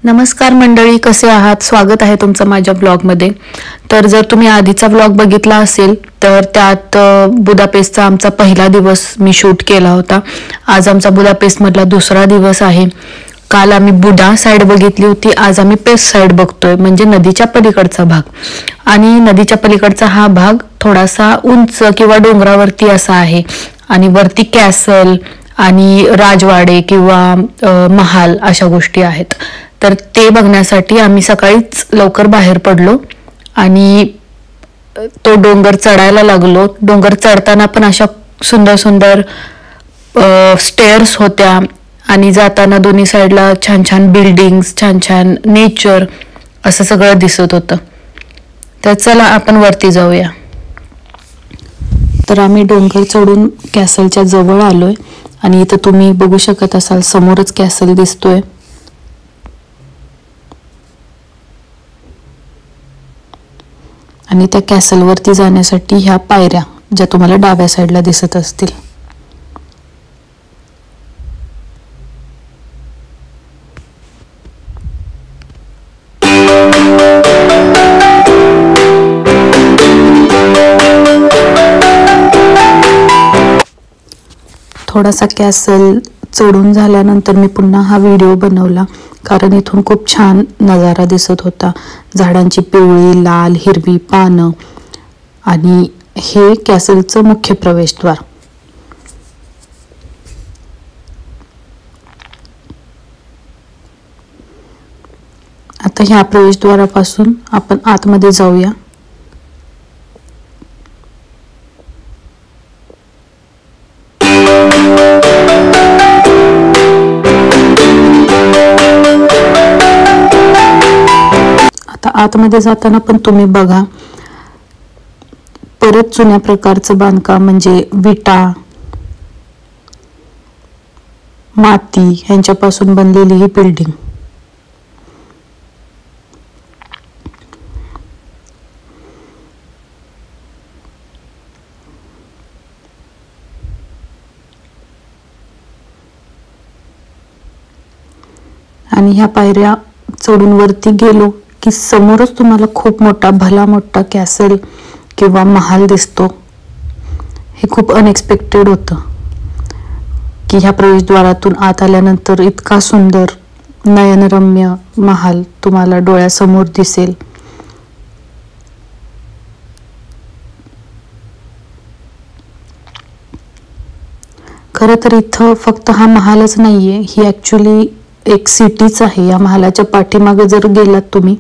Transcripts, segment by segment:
नमस्कार मंडळी, कसे आहात? स्वागत आहे तुमचं माझ्या ब्लॉगमध्ये. तर जर तुम्ही आधीचा ब्लॉग बघितला असेल तर त्यात बुदापेस्टचा आमचा पहिला दिवस मी शूट केला होता. आज आमचा बुदापेस्टमधला दुसरा दिवस आहे. काल आम्ही बुडा साईड बघितली होती, आज आम्ही पेस्ट साईड बघतोय, म्हणजे नदीच्या पलीकडचा भाग. आणि नदीच्या पलीकडचा हा भाग थोडासा उंच किंवा डोंगरावरती असा आहे आणि वरती कॅसल आणि राजवाडे किंवा महाल अशा गोष्टी आहेत. तर ते बघण्यासाठी आम्ही सकाळीच लवकर बाहेर पडलो आणि तो डोंगर चढायला लागलो. डोंगर चढताना पण अशा सुंदर सुंदर स्टेअर्स होत्या आणि जाताना दोन्ही साईडला छान छान बिल्डिंग्स, छान छान नेचर असं सगळं दिसत होतं. तर चला आपण वरती जाऊया. तर आम्ही डोंगर चढून कॅसलच्या जवळ आलोय आणि इथं तुम्ही बघू शकत असाल समोरच कॅसल दिसतोय. आणि त्या कॅसलवरती जाण्यासाठी ह्या पायऱ्या ज्या तुम्हाला डाव्या साईडला दिसत असतील. थोडासा कॅसल चढून झाल्यानंतर मी पुन्हा हा व्हिडिओ बनवला, कारण इथून खूप छान नजारा दिसत होता. झाडांची पिवळी, लाल, हिरवी पानं आणि हे कॅसलचं मुख्य प्रवेशद्वार. आता ह्या प्रवेशद्वारापासून आपण आतमध्ये जाऊया. आतमध्ये जाताना पण तुम्ही बघा, परत जुन्या प्रकारचं बांधकाम, म्हणजे विटा, माती ह्यांच्यापासून बनलेली ही बिल्डिंग. आणि ह्या पायऱ्या चढून वरती गेलो की समोरच तुम्हाला खूप मोठा, भला मोठा कॅसल किंवा महाल दिसतो. हे खूप अनएक्सपेक्टेड होतं की ह्या प्रवेशद्वारातून आत आल्यानंतर इतका सुंदर नयनरम्य महाल तुम्हाला डोळ्यासमोर दिसेल. खरं तर इथं फक्त हा महालच नाहीये, ही ऍक्च्युली एक सिटीच आहे. या महालाच्या पाठीमागे जर गेलात तुम्ही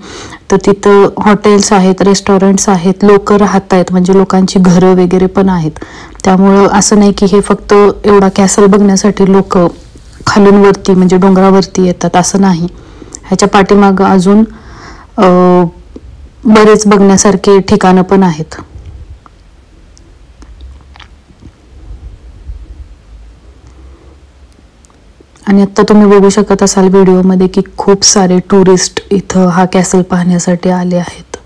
तर तिथं हॉटेल्स आहेत, रेस्टॉरंट्स आहेत, लोक राहत आहेत, म्हणजे लोकांची घरं वगैरे पण आहेत. त्यामुळं असं नाही की हे फक्त एवढा कॅसल बघण्यासाठी लोक खालून वरती म्हणजे डोंगरावरती येतात, असं नाही. ह्याच्या पाठीमागं अजून बरेच बघण्यासारखे ठिकाणं पण आहेत. आणि आता तुम्ही बघू शकत असाल व्हिडिओमध्ये की खूप सारे टुरिस्ट इथं हा कॅसल पाहण्यासाठी आले आहेत.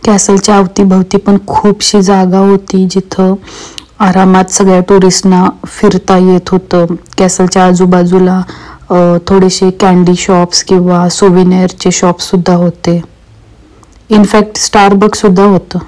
कॅसलच्या अवतीभवती पण खूपशी जागा होती जिथं आरामात सगळ्या टुरिस्टना फिरता येत होतं. कॅसलच्या आजूबाजूला थोडेसे कॅन्डी शॉप्स किंवा सोव्हिनियरचे शॉप्स सुद्धा होते. इनफॅक्ट स्टारबक्स सुद्धा होतं.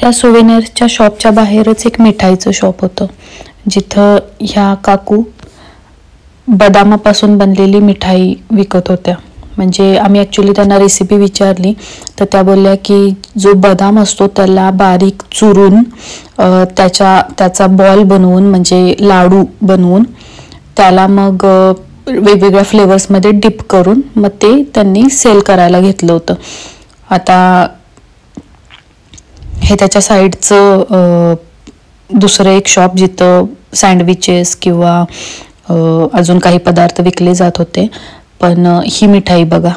त्या सोवेनियरच्या शॉपच्या बाहेरच एक मिठाईचं शॉप होतं, जिथं ह्या काकू बदामापासून बनलेली मिठाई विकत होत्या. म्हणजे आम्ही ॲक्च्युली त्यांना रेसिपी विचारली तर त्या बोलल्या की जो बदाम असतो त्याला बारीक चुरून त्याचा बॉल बनवून म्हणजे लाडू बनवून त्याला मग वेगवेगळ्या फ्लेवर्समध्ये डिप करून मग ते त्यांनी सेल करायला घेतलं होतं. आता हे त्याच्या साईडचं दुसरं एक शॉप जिथं सँडविचेस किंवा अजून काही पदार्थ विकले जात होते. पण ही मिठाई बघा,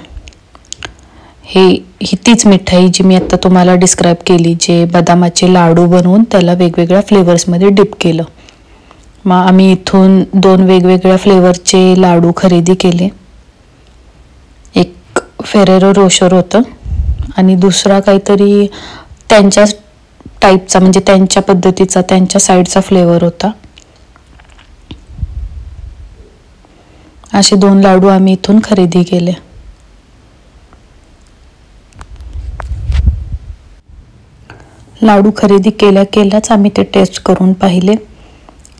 ही तीच मिठाई जी मी आत्ता तुम्हाला डिस्क्राईब केली, जे बदामाचे लाडू बनवून त्याला वेगवेगळ्या फ्लेवर्समध्ये डिप केलं. मग आम्ही इथून 2 वेगवेगळ्या फ्लेवरचे लाडू खरेदी केले. एक फेरेरो रोशर होतं आणि दुसरा काहीतरी त्यांच्याच टाईपचा म्हणजे त्यांच्या पद्धतीचा त्यांच्या साईडचा फ्लेवर होता. असे 2 लाडू आम्ही इथून खरेदी केले. लाडू खरेदी केल्याच आम्ही ते टेस्ट करून पाहिले.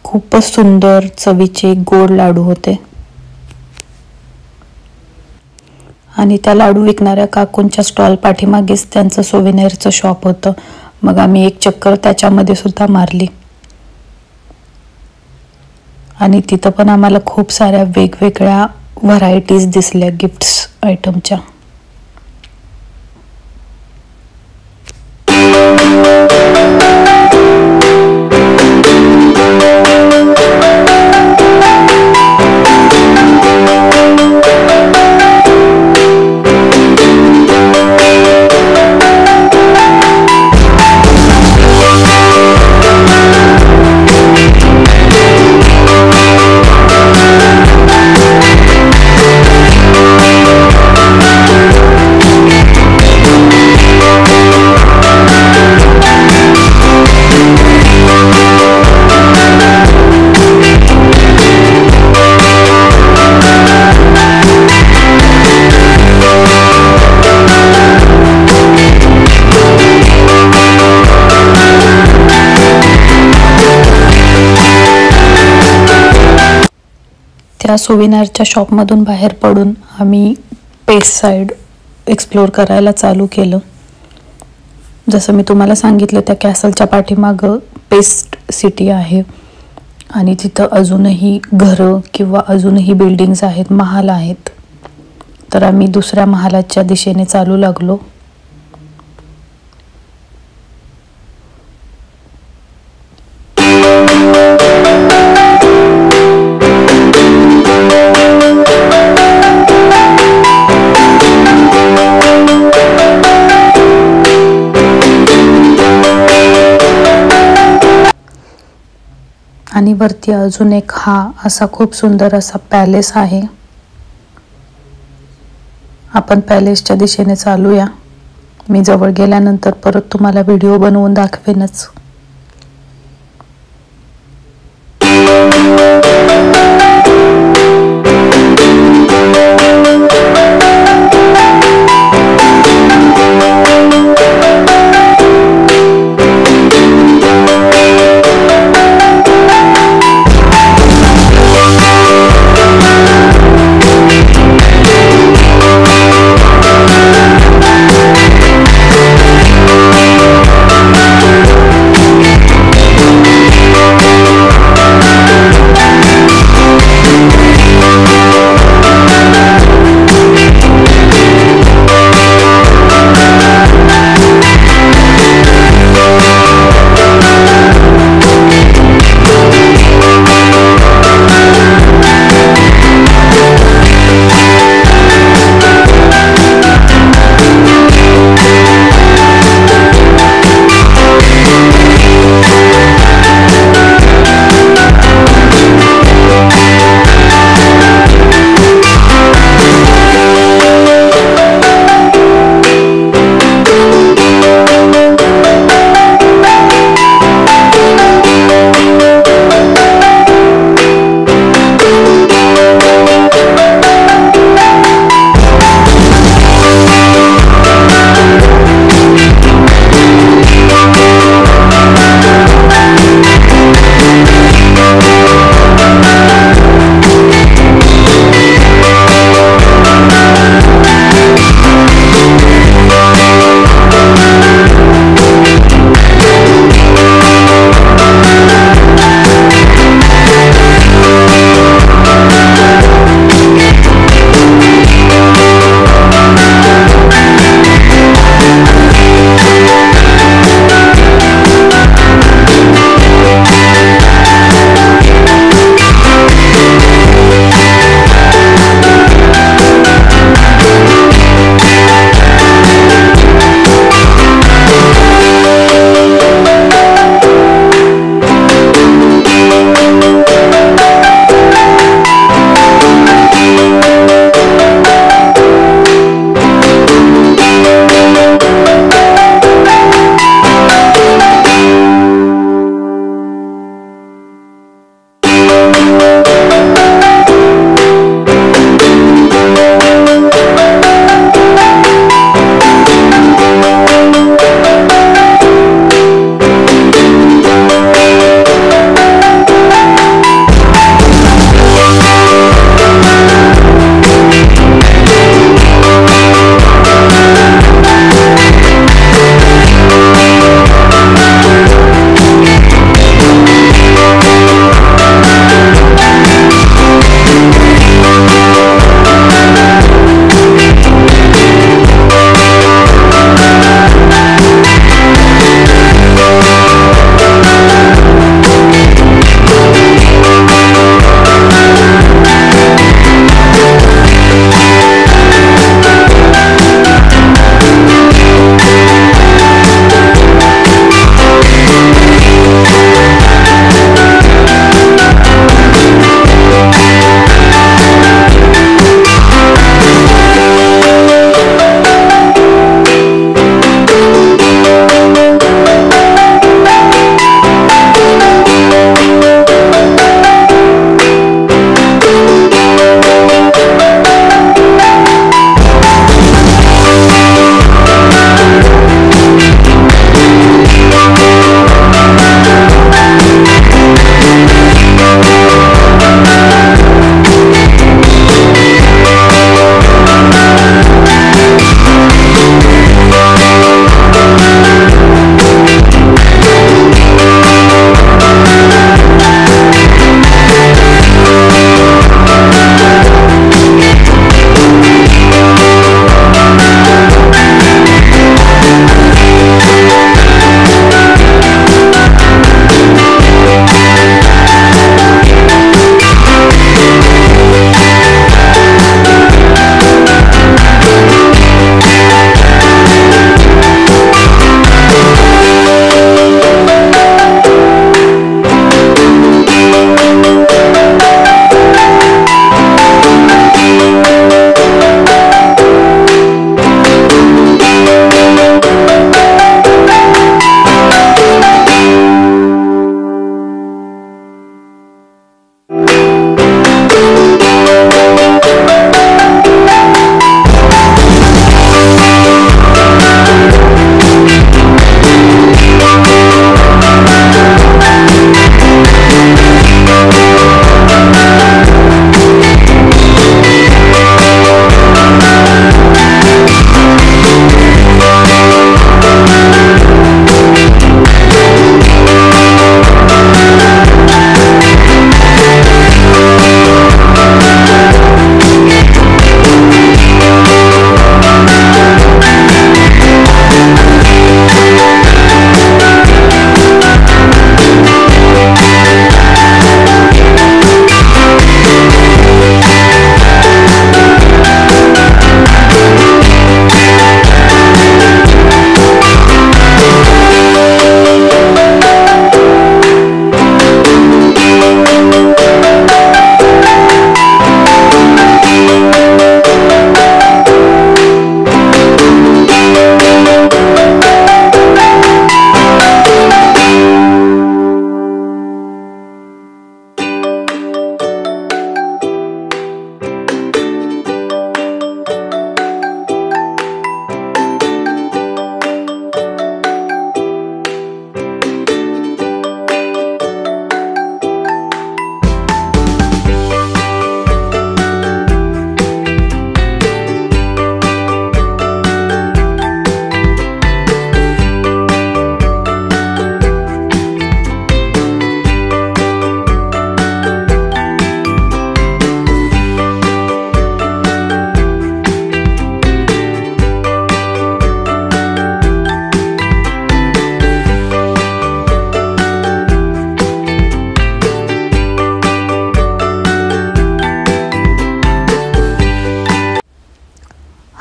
खूपच सुंदर चवीचे गोड लाडू होते आणि त्या लाडू विकणाऱ्या काकूंच्या स्टॉल पाठीमागेच त्यांचं सोवेनियरचं शॉप होतं. मग आम्ही एक चक्कर त्याच्यामध्ये सुद्धा मारली आणि तिथं पण आम्हाला खूप साऱ्या वेगवेगळ्या व्हरायटीज दिसल्या गिफ्ट्स आयटमच्या. त्या सोवेनियरच्या शॉपमधून बाहेर पडून आम्ही पेस्ट साईड एक्सप्लोर करायला चालू केलं. जसं मी तुम्हाला सांगितलं त्या कॅसलच्या पाठीमागं पेस्ट सिटी आहे आणि तिथं अजूनही घरं किंवा अजूनही बिल्डिंग्स आहेत, महाल आहेत. तर आम्ही दुसऱ्या महालाच्या दिशेने चालू लागलो. आणि वरती अजून एक हा असा खूप सुंदर असा पॅलेस आहे. आपण पॅलेसच्या दिशेने चालूया. मी जवळ गेल्यानंतर परत तुम्हाला व्हिडिओ बनवून दाखवेनच.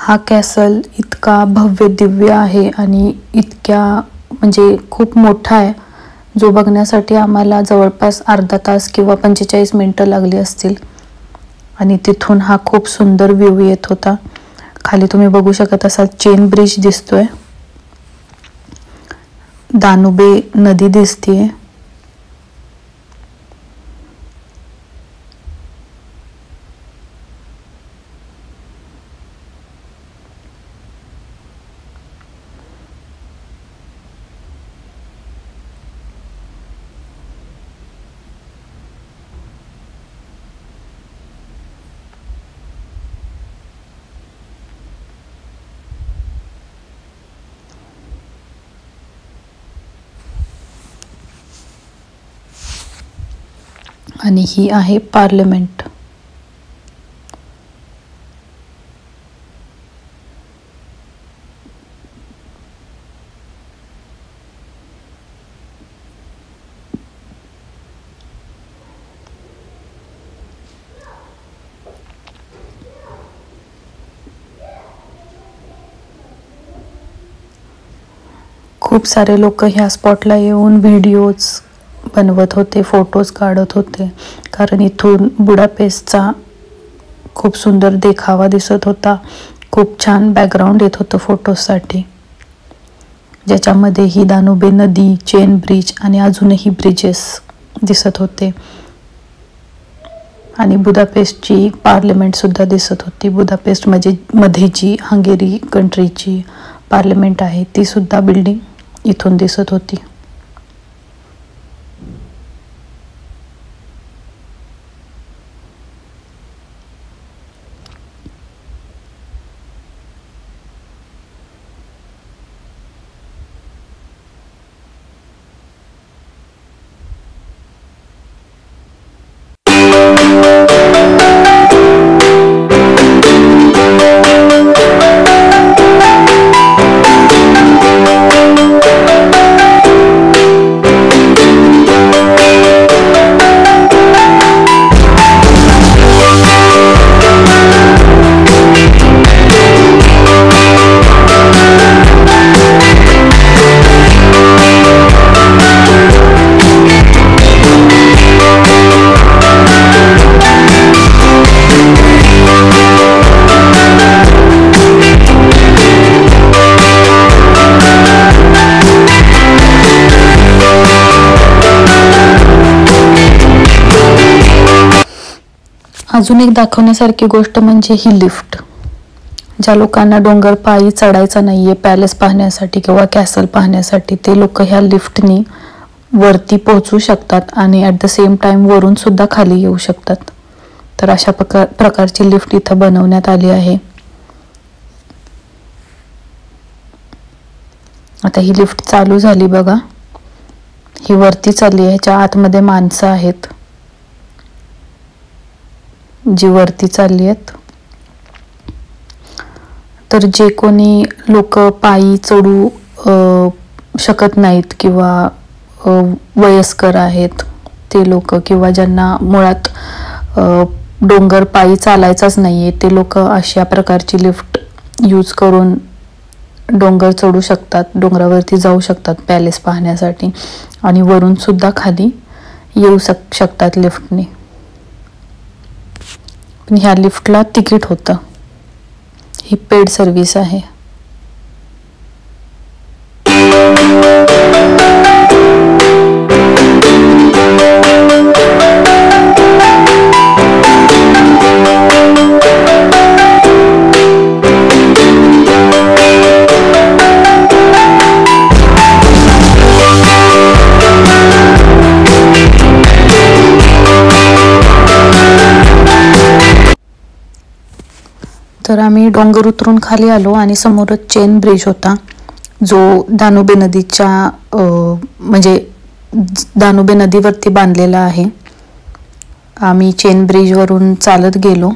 हा कॅसल इतका भव्य दिव्य आहे आणि इतक्या म्हणजे खूप मोठा आहे, जो बघण्यासाठी आम्हाला जवळपास अर्धा तास किंवा 45 मिनिटं लागली असतील. आणि तिथून हा खूप सुंदर व्ह्यू येत होता. खाली तुम्ही बघू शकत असाल चेन ब्रिज दिसतोय, दानुबे नदी दिसतीये. आणि ही आहे पार्लमेंट. खूप सारे लोक ह्या स्पॉटला येऊन व्हिडिओज बनवत होते, फोटोज काढत होते, कारण इथून बुडापेस्टचा खूप सुंदर देखावा दिसत होता. खूप छान बॅकग्राऊंड येत होतं फोटोजसाठी, ज्याच्यामध्ये ही दानुबे नदी, चेन ब्रिज आणि अजूनही ब्रिजेस दिसत होते. आणि बुदापेस्टची पार्लमेंट सुद्धा दिसत होती. बुदापेस्ट मध्ये जी हंगेरी कंट्रीची पार्लमेंट आहे ती सुद्धा बिल्डिंग इथून दिसत होती. अजून एक दाखवण्यासारखी गोष्ट म्हणजे ही लिफ्ट. ज्या लोकांना डोंगर पायी चढायचा नाहीये पॅलेस पाहण्यासाठी किंवा कॅसल पाहण्यासाठी, ते लोक ह्या लिफ्टनी वरती पोहोचू शकतात आणि ॲट द सेम टाइम वरून सुद्धा खाली येऊ शकतात. तर अशा प्रकारची लिफ्ट इथं बनवण्यात आली आहे. आता ही लिफ्ट चालू झाली बघा, ही वरती चालली आहे. ह्याच्या आतमध्ये माणसं आहेत जी वरती चालली आहेत. तर जे कोणी लोक पायी चढू शकत नाहीत किंवा वयस्कर आहेत ते लोक, किंवा ज्यांना मुळात डोंगर पायी चालायचाच नाहीये, ते लोक अशा प्रकारची लिफ्ट यूज करून डोंगर चढू शकतात, डोंगरावरती जाऊ शकतात पॅलेस पाहण्यासाठी आणि वरून सुद्धा खाली येऊ शकतात लिफ्टने. पण ह्या लिफ्टला तिकीट होतं. ही पेड सर्व्हिस आहे. तर आम्ही डोंगर उतरून खाली आलो आणि समोरच चेन ब्रिज होता, जो दानुबे नदीच्या म्हणजे दानुबे नदीवरती बांधलेला आहे. आम्ही चेन ब्रिजवरून चालत गेलो.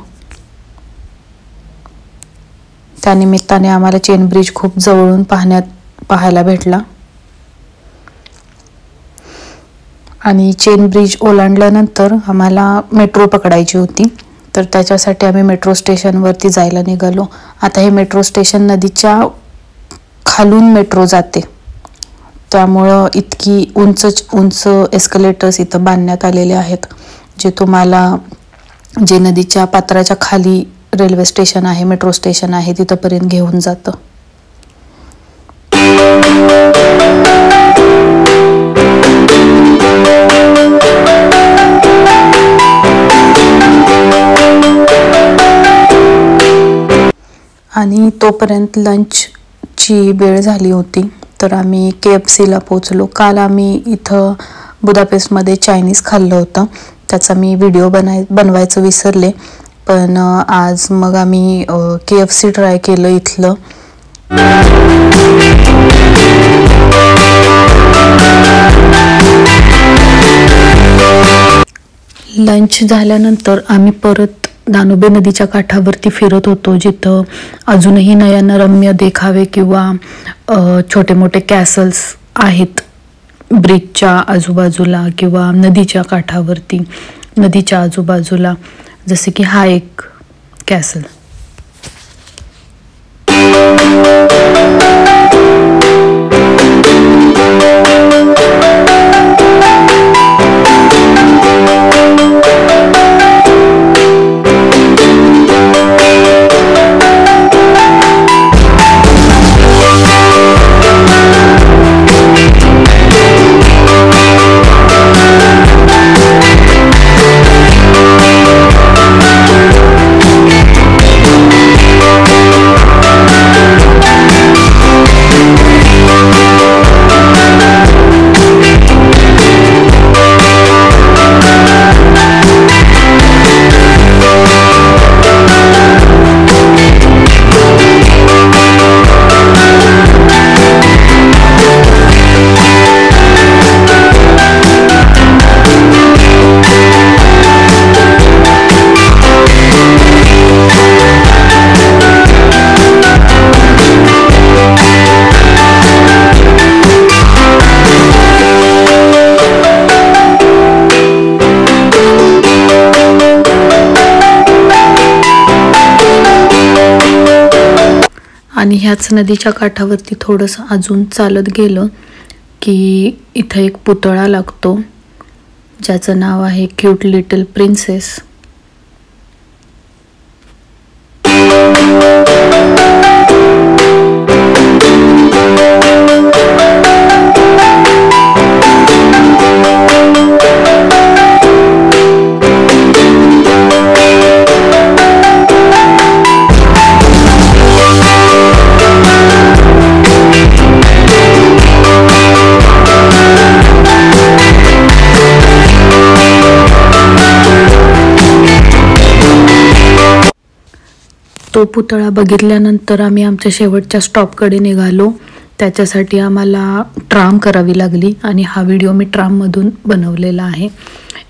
त्यानिमित्ताने आम्हाला चेन ब्रिज खूप जवळून पाहायला भेटला. आणि चेन ब्रिज ओलांडल्यानंतर आम्हाला मेट्रो पकडायची होती. तर त्याच्यासाठी आम्ही मेट्रो स्टेशनवरती जायला निघालो. आता हे मेट्रो स्टेशन नदीच्या खालून मेट्रो जाते, त्यामुळं इतकी उंच एस्कलेटर्स इथं बांधण्यात आलेले आहेत, जे नदीच्या पात्राच्या खाली रेल्वे स्टेशन आहे, मेट्रो स्टेशन आहे, तिथंपर्यंत घेऊन जातं. आणि तोपर्यंत लंचची वेळ झाली होती, तर आम्ही KFCला पोचलो. काल आम्ही इथं बुदापेस्टमध्ये चायनीज खाल्लं होतं, त्याचा मी व्हिडिओ बनवायचं विसरले, पण आज मग आम्ही KFC ट्राय केलं इथलं. लंच झाल्यानंतर आम्ही परत दानुबे नदीच्या काठावरती फिरत होतो, जिथं अजूनही नयनरम्य देखावे किंवा छोटे मोठे कॅसल्स आहेत ब्रिजच्या आजूबाजूला किंवा नदीच्या काठावरती, नदीच्या आजूबाजूला, जसे की हा एक कॅसल. आणि ह्याच नदीच्या काठावरती थोडंसं अजून चालत गेलं की इथं एक पुतळा लागतो, ज्याचं नाव आहे क्यूट लिटल प्रिन्सेस. तो पुतळा बघितल्यानंतर आम्ही आमच्या शेवटच्या स्टॉपकडे निघालो. त्याच्यासाठी आम्हाला ट्राम करावी लागली आणि हा व्हिडिओ मी ट्राममधून बनवलेला आहे.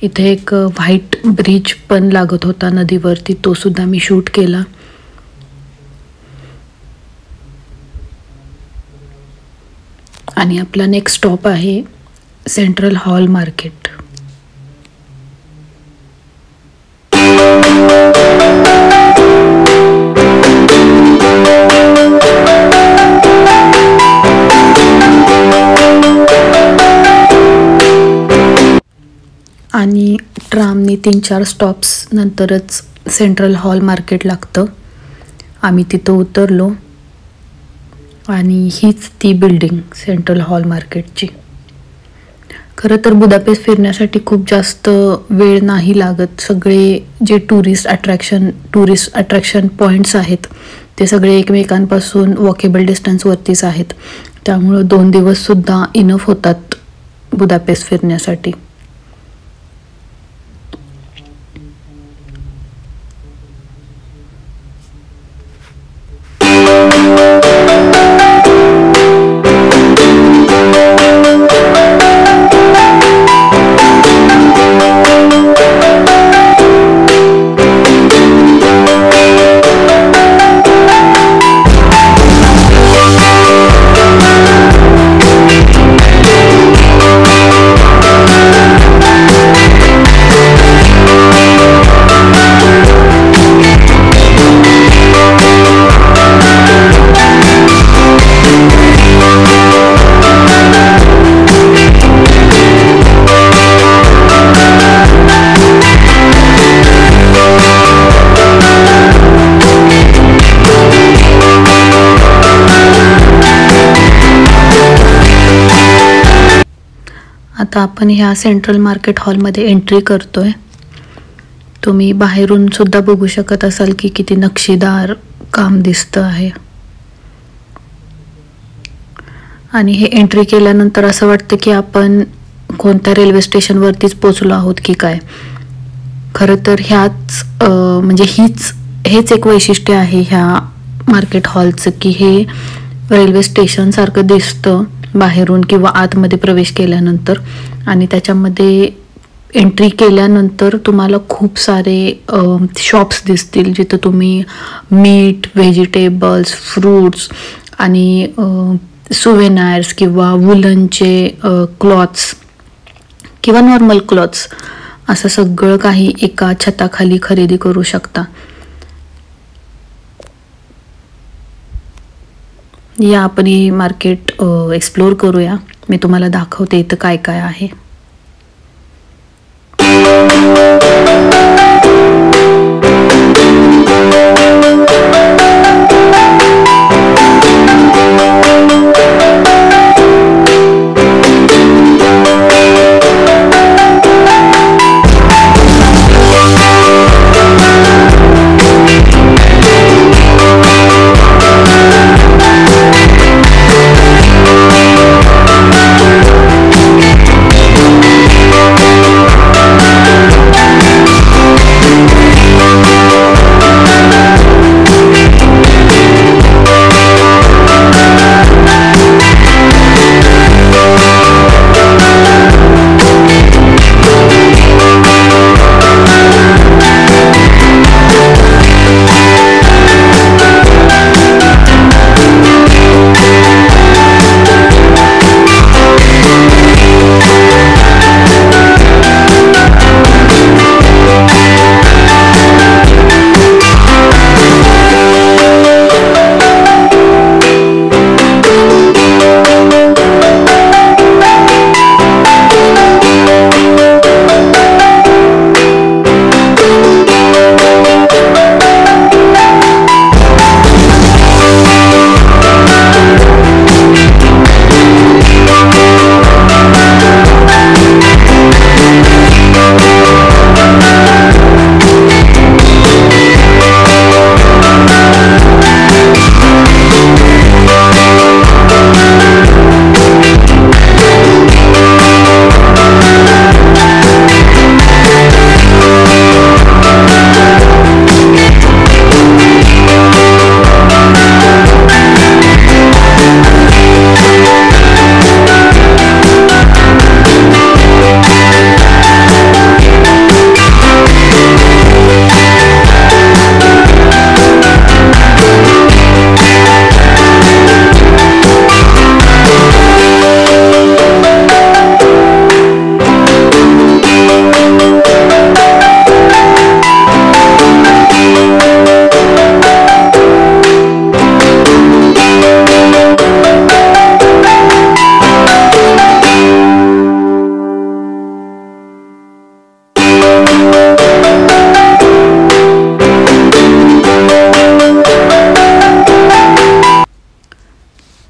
इथे एक व्हाईट ब्रिज पण लागत होता नदीवरती, तो सुद्धा मी शूट केला. आणि आपला नेक्स्ट स्टॉप आहे सेंट्रल हॉल मार्केट. आणि ट्रामनी 3-4 स्टॉप्स नंतरच सेंट्रल हॉल मार्केट लागतं. आम्ही तिथं उतरलो आणि हीच ती बिल्डिंग सेंट्रल हॉल मार्केटची. खरं तर बुदापेस्ट फिरण्यासाठी खूप जास्त वेळ नाही लागत. सगळे जे टुरिस्ट अट्रॅक्शन पॉईंट्स आहेत ते सगळे एकमेकांपासून वॉकेबल डिस्टन्सवरतीच आहेत, त्यामुळं 2 दिवससुद्धा इनफ होतात बुदापेस्ट फिरण्यासाठी. आता आपण ह्या सेंट्रल मार्केट हॉलमध्ये एंट्री करतोय. तुम्ही बाहेरून सुद्धा बघू शकत असाल की किती नक्षीदार काम दिसतं आहे. आणि हे एंट्री केल्यानंतर असं वाटतं की आपण कोणत्या रेल्वे स्टेशनवरतीच पोचलो आहोत की काय. खरं तर म्हणजे हेच एक वैशिष्ट्य आहे ह्या मार्केट हॉलचं की हे रेल्वे स्टेशन सारखं दिसतं बाहेरून किंवा आतमध्ये प्रवेश केल्यानंतर. आणि त्याच्यामध्ये एंट्री केल्यानंतर तुम्हाला खूप सारे शॉप्स दिसतील जिथं तुम्ही मीट, व्हेजिटेबल्स, फ्रूट्स आणि सुवेनायर्स किंवा वुलनचे क्लॉथ्स किंवा नॉर्मल क्लॉथ्स असं सगळं काही एका छताखाली खरेदी करू शकता. या आपण ही मार्केट एक्सप्लोर करूया. मी तुम्हाला दाखवते इथं काय काय आहे.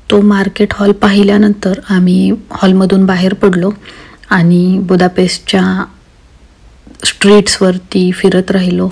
तो मार्केट हॉल पाहिल्यानंतर आम्ही हॉलमधून बाहेर पडलो आणि बुदापेस्टच्या स्ट्रीट्सवरती फिरत राहिलो.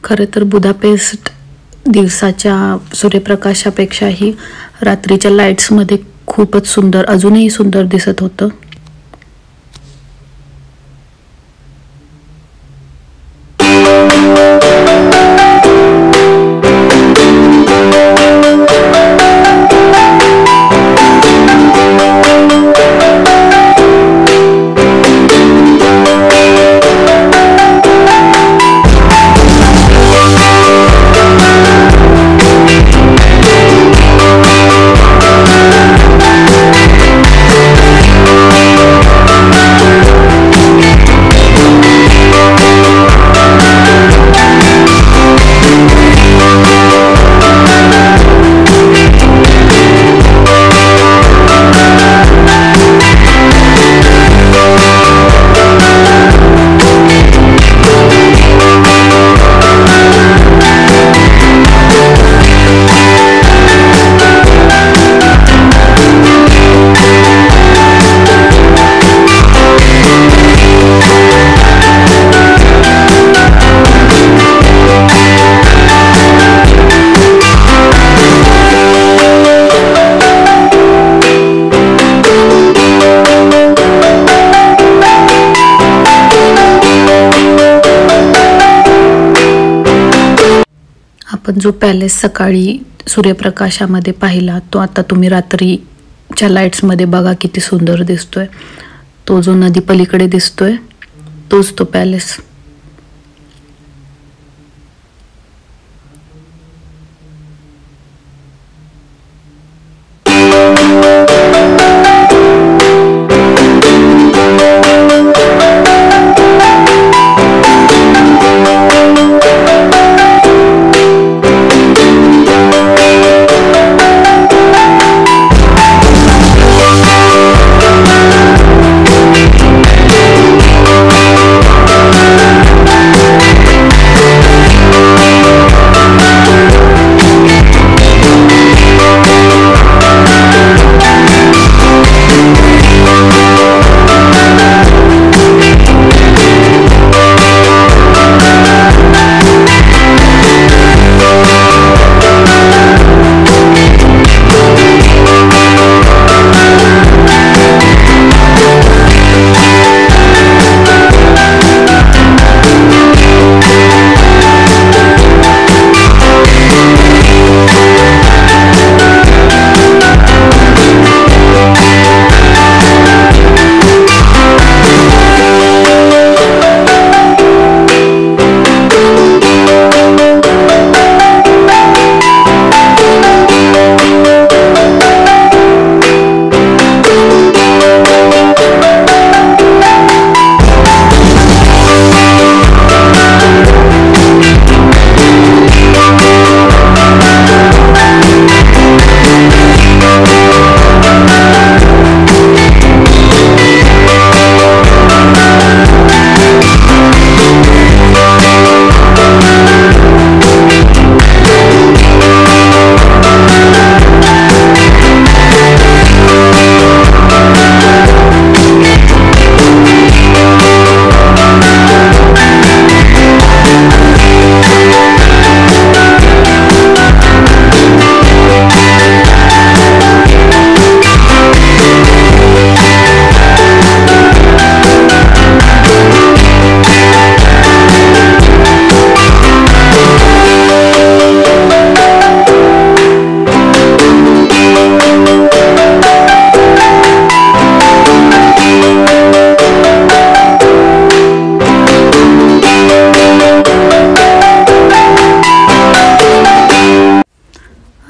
खरं तर बुदापेस्ट दिवसाच्या सूर्यप्रकाशापेक्षाही रात्रीच्या लाईट्समध्ये खूपच सुंदर, अजूनही सुंदर दिसत होतं. आपण जो पॅलेस सकाळी सूर्यप्रकाशामध्ये पाहिला तो आता तुम्ही रात्रीच्या लाईट्समध्ये बघा किती सुंदर दिसतोय. तो जो नदी पलीकडे दिसतोय तोच तो पॅलेस.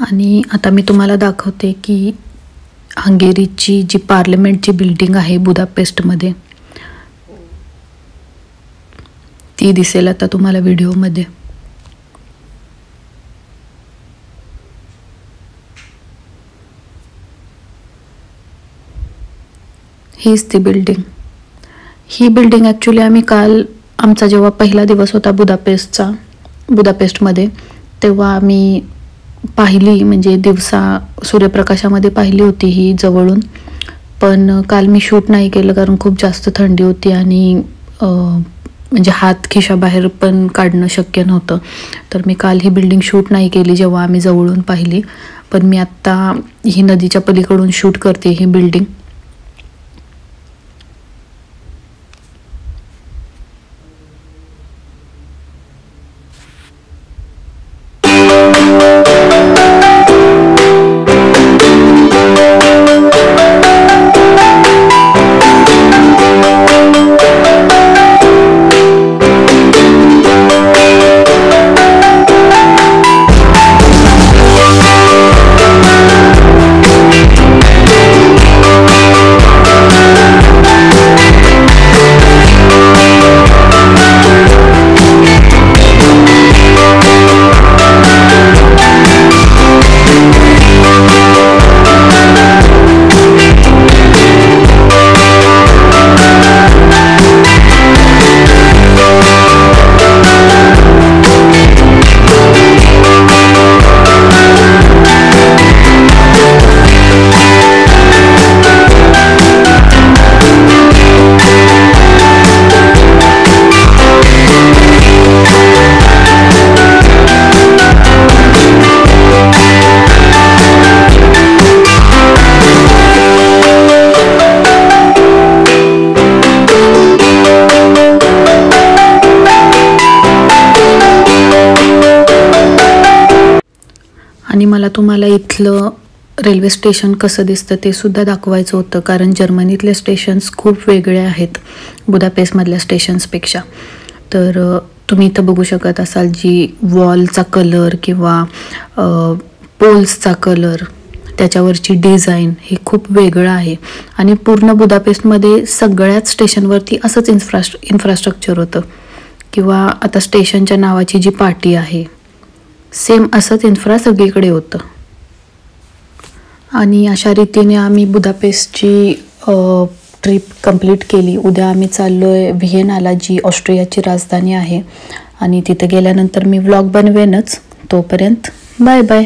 आणि आता मी तुम्हाला दाखवते की हंगेरीची जी पार्लमेंटची बिल्डिंग आहे बुदापेस्टमध्ये ती दिसेल आता तुम्हाला व्हिडिओमध्ये. हीच ती बिल्डिंग. ही बिल्डिंग ॲक्च्युली आम्ही काल आमचा जेव्हा पहिला दिवस होता बुदापेस्टमध्ये तेव्हा आम्ही पाहिली, म्हणजे दिवसा सूर्यप्रकाशामध्ये पाहिली होती ही जवळून. पण काल मी शूट नाही केलं कारण खूप जास्त थंडी होती आणि म्हणजे हात खिशाबाहेर पण काढणं शक्य नव्हतं. तर मी काल ही बिल्डिंग शूट नाही केली जेव्हा आम्ही जवळून पाहिली, पण मी आत्ता ही नदीच्या पलीकडून शूट करते ही बिल्डिंग. आणि मला तुम्हाला इथलं रेल्वे स्टेशन कसं दिसतं ते सुद्धा दाखवायचं होतं, कारण जर्मनीतले स्टेशन्स खूप वेगळे आहेत बुदापेस्टमधल्या स्टेशन्सपेक्षा. तर तुम्ही इथं बघू शकत असाल जी वॉलचा कलर किंवा पोल्सचा कलर, त्याच्यावरची डिझाईन हे खूप वेगळं आहे. आणि पूर्ण बुदापेस्टमध्ये सगळ्याच स्टेशनवरती असंच इन्फ्रास्ट्रक्चर होतं, किंवा आता स्टेशनच्या नावाची जी पाटी आहे सेम असंच इन्फ्रा सगळीकडे होतं. आणि अशा रीतीने आम्ही बुदापेस्टची ट्रिप कंप्लीट केली. उद्या आम्ही चाललो आहे व्हिएनाला, जी ऑस्ट्रियाची राजधानी आहे, आणि तिथे गेल्यानंतर मी व्लॉग बनवेनच. तोपर्यंत बाय बाय.